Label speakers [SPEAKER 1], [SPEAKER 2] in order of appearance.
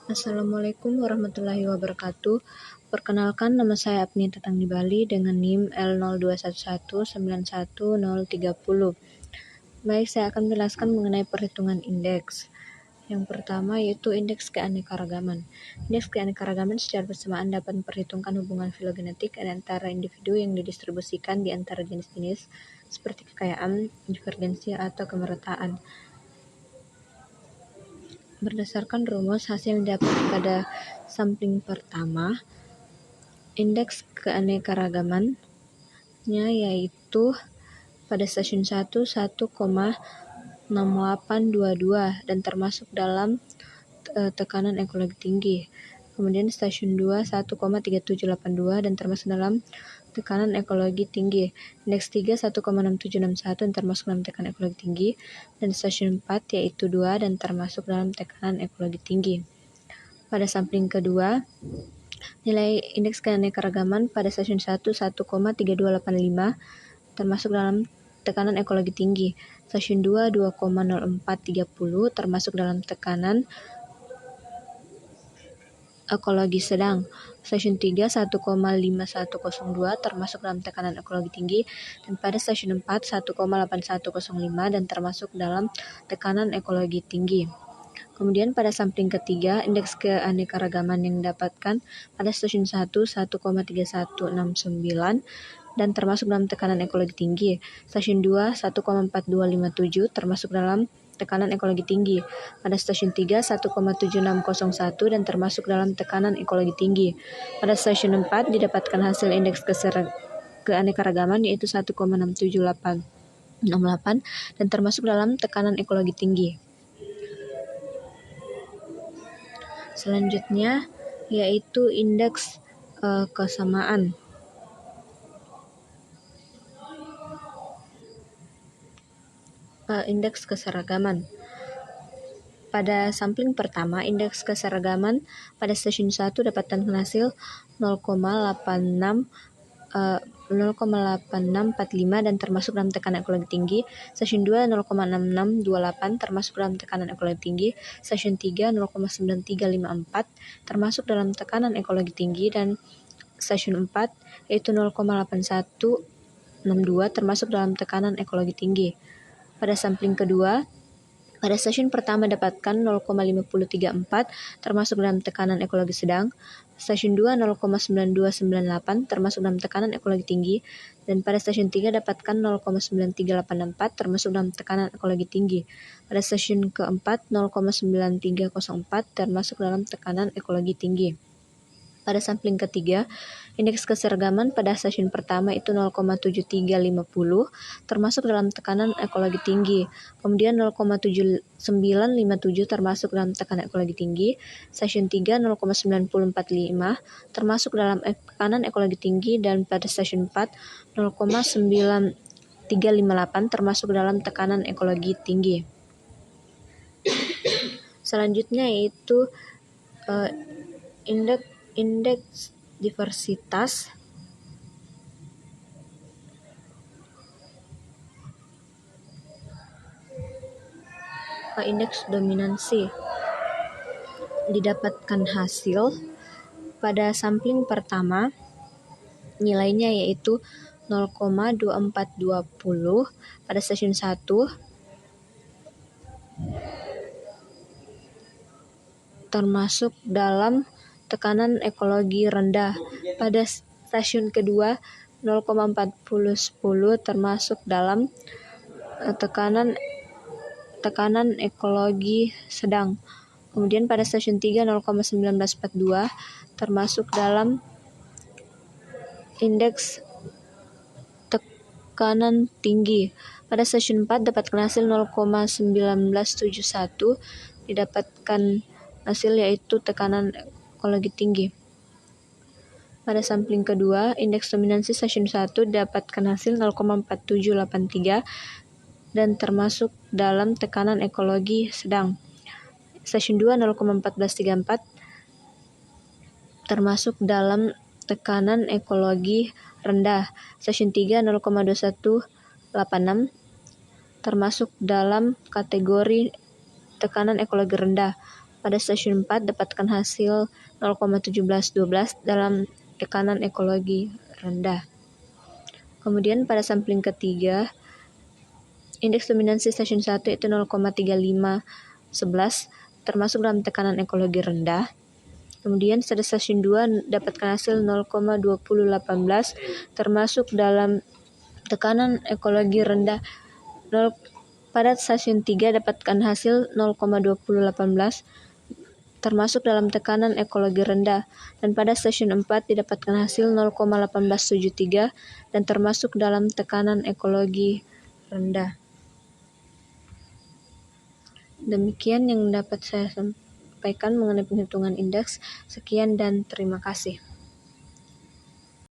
[SPEAKER 1] Assalamualaikum warahmatullahi wabarakatuh. Perkenalkan, nama saya Apni Tatang di Bali dengan NIM L0211911030. Baik, saya akan menjelaskan mengenai perhitungan indeks. Yang pertama yaitu indeks keanekaragaman. Indeks keanekaragaman secara bersamaan dapat memperhitungkan hubungan filogenetik antara individu yang didistribusikan di antara jenis-jenis seperti kekayaan, divergensi, atau kemerataan. Berdasarkan rumus, hasil yang didapat pada sampling pertama, indeks keanekaragamannya yaitu pada stasiun 1 1,6822 dan termasuk dalam tekanan ekologi tinggi. Kemudian stasiun 2 1,3782 dan termasuk dalam tekanan ekologi tinggi. Indeks 3 1,6761 dan termasuk dalam tekanan ekologi tinggi. Dan stasiun 4 yaitu 2 dan termasuk dalam tekanan ekologi tinggi. Pada sampling kedua, nilai indeks keanekaragaman pada stasiun 1 1,3285 termasuk dalam tekanan ekologi tinggi. Stasiun 2 2,0430 termasuk dalam tekanan ekologi sedang. Stasiun 3 1,5102 termasuk dalam tekanan ekologi tinggi, dan pada stasiun 4 1,8105 dan termasuk dalam tekanan ekologi tinggi. Kemudian pada sampling ketiga, indeks keanekaragaman yang didapatkan pada stasiun 1 1,3169 dan termasuk dalam tekanan ekologi tinggi. Stasiun 2 1,4257 termasuk dalam tekanan ekologi tinggi. Pada stasiun 3 1,7601 dan termasuk dalam tekanan ekologi tinggi. Pada stasiun 4 didapatkan hasil indeks keanekaragaman yaitu 1,67868 dan termasuk dalam tekanan ekologi tinggi. Selanjutnya yaitu indeks kesamaan. Indeks keseragaman. Pada sampling pertama, indeks keseragaman pada stasiun 1 dapatkan hasil 0,8645 dan termasuk dalam tekanan ekologi tinggi. Stasiun 2 0,6628 termasuk dalam tekanan ekologi tinggi. Stasiun 3 0,9354 termasuk dalam tekanan ekologi tinggi, dan stasiun 4 yaitu 0,8162 termasuk dalam tekanan ekologi tinggi. Pada sampling kedua, pada stasiun pertama dapatkan 0,5034 termasuk dalam tekanan ekologi sedang. Stasiun 2 0,9298 termasuk dalam tekanan ekologi tinggi, dan pada stasiun 3 dapatkan 0,9384 termasuk dalam tekanan ekologi tinggi. Pada stasiun keempat 0,9304 termasuk dalam tekanan ekologi tinggi. Pada sampling ketiga, indeks keseragaman pada stasiun pertama itu 0,7350 termasuk dalam tekanan ekologi tinggi. Kemudian 0,7957 termasuk dalam tekanan ekologi tinggi. Stasiun 3 0,9045 termasuk dalam tekanan ekologi tinggi, dan pada stasiun 4 0,9358 termasuk dalam tekanan ekologi tinggi. Selanjutnya yaitu indeks diversitas. Indeks dominansi. Didapatkan hasil pada sampling pertama, nilainya yaitu 0,2420 pada stasiun 1 termasuk dalam tekanan ekologi rendah. Pada stasiun kedua 0,4010 termasuk dalam tekanan ekologi sedang. Kemudian pada stasiun 3 0,1942 termasuk dalam indeks tekanan tinggi. Pada stasiun 4 dapatkan hasil 0,1971, didapatkan hasil yaitu tekanan ekologi tinggi. Pada sampling kedua, indeks dominansi stasiun 1 dapatkan hasil 0,4783 dan termasuk dalam tekanan ekologi sedang. Stasiun 2 0,1434 termasuk dalam tekanan ekologi rendah. Stasiun 3 0,2186 termasuk dalam kategori tekanan ekologi rendah. Pada stasiun 4 dapatkan hasil 0,1712 dalam tekanan ekologi rendah. Kemudian pada sampling ketiga, indeks dominansi stasiun 1 itu 0,3511 termasuk dalam tekanan ekologi rendah. Kemudian pada stasiun 2 dapatkan hasil 0,2018 termasuk dalam tekanan ekologi rendah. Pada stasiun 3 dapatkan hasil 0,2018 termasuk dalam tekanan ekologi rendah, dan pada stasiun 4 didapatkan hasil 0,1873 dan termasuk dalam tekanan ekologi rendah. Demikian yang dapat saya sampaikan mengenai penghitungan indeks. Sekian dan terima kasih.